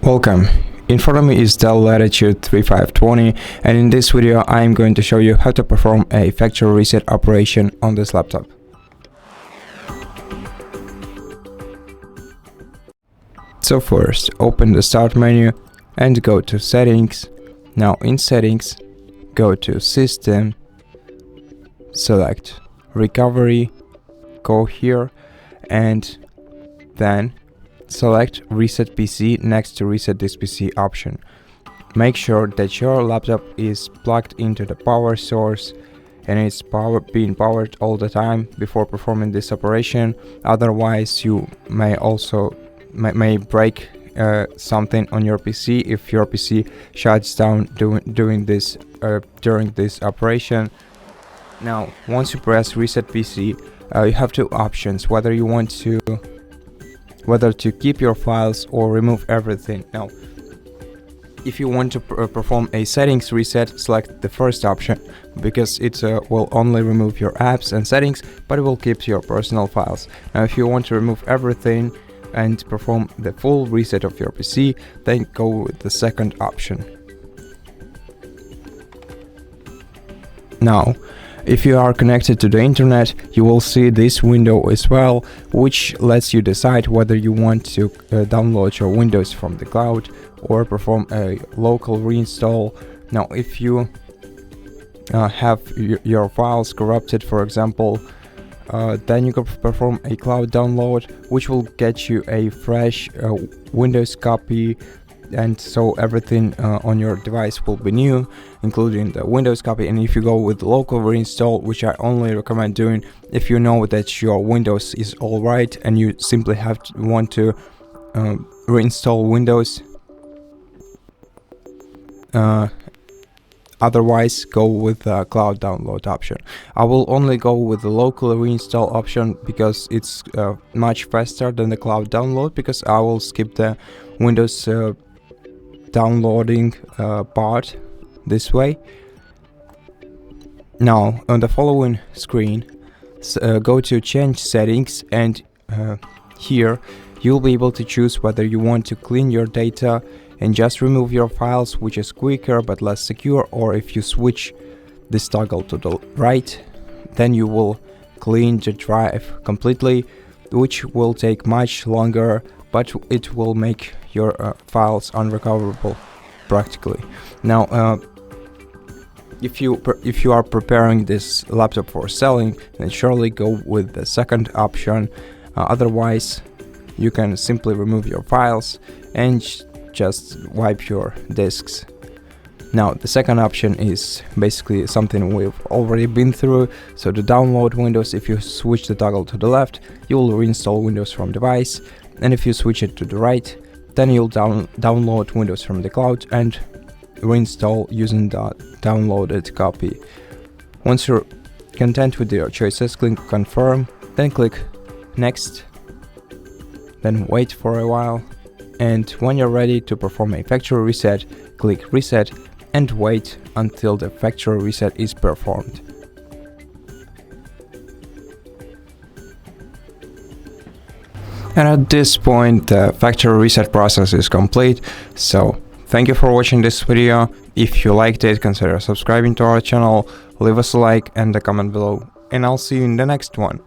Welcome. In front of me is DELL Latitude 3520, and in this video I am going to show you how to perform a factory reset operation on this laptop. So first, open the Start menu and go to Settings. Now in Settings, go to System, select Recovery, go here, and then select Reset PC next to Reset this PC option. Make sure that your laptop is plugged into the power source and it's being powered all the time before performing this operation. Otherwise, you may break something on your PC if your PC shuts down during this operation. Now, once you press Reset PC, you have two options: whether to keep your files or remove everything. Now, if you want to perform a settings reset, select the first option, because it will only remove your apps and settings, but it will keep your personal files. Now, if you want to remove everything and perform the full reset of your PC, then go with the second option. Now, if you are connected to the internet, you will see this window as well, which lets you decide whether you want to download your Windows from the cloud or perform a local reinstall. Now, if you have your files corrupted, for example, then you can perform a cloud download, which will get you a fresh Windows copy, and so everything on your device will be new, including the Windows copy. And if you go with local reinstall, which I only recommend doing if you know that your Windows is alright and you simply want to reinstall Windows, otherwise go with the cloud download option. I will only go with the local reinstall option because it's much faster than the cloud download, because I will skip the Windows downloading part this way. Now on the following screen, go to Change Settings, and here you'll be able to choose whether you want to clean your data and just remove your files, which is quicker but less secure, or if you switch this toggle to the right, then you will clean the drive completely, which will take much longer, but it will make your files unrecoverable practically. Now, if you are preparing this laptop for selling, then surely go with the second option. Otherwise, you can simply remove your files and just wipe your disks. Now, the second option is basically something we've already been through. So to download Windows, if you switch the toggle to the left, you will reinstall Windows from device, and if you switch it to the right, then you'll download Windows from the cloud and reinstall using the downloaded copy. Once you're content with your choices, click Confirm, then click Next, then wait for a while, and when you're ready to perform a factory reset, click Reset and wait until the factory reset is performed. And at this point, the factory reset process is complete. So thank you for watching this video. If you liked it, consider subscribing to our channel, leave us a like and a comment below, and I'll see you in the next one.